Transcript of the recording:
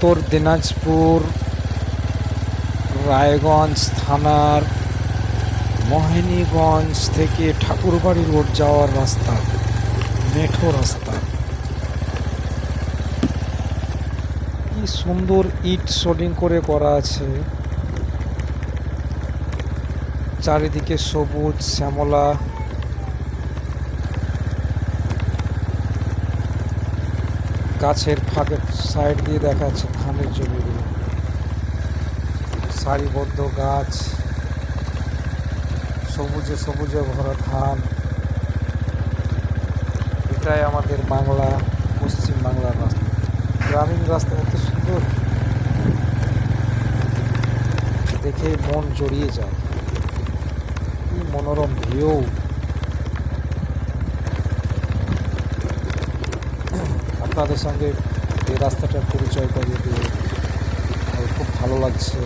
উত্তর দিনাজপুর রায়গঞ্জ থানার মোহিনীগঞ্জ থেকে ঠাকুরবাড়ি রোড যাওয়ার রাস্তা, মেঠো রাস্তা। কি সুন্দর ইট শোডিং করে করা আছে, চারিদিকে সবুজ শ্যামলা। গাছের ফাঁকে সাইড দিয়ে দেখা যাচ্ছে ধানের জমিগুলো, সারিবদ্ধ গাছ, সবুজে সবুজে ভরা ধান। এটাই আমাদের বাংলা, পশ্চিম বাংলার রাস্তা, গ্রামীণ রাস্তা। এত সুন্দর, দেখে মন জড়িয়ে যায়। কি মনোরম ভিউ। আপনাদের সঙ্গে এই রাস্তাটার পরিচয় করিয়ে দিয়ে খুব ভালো লাগছে।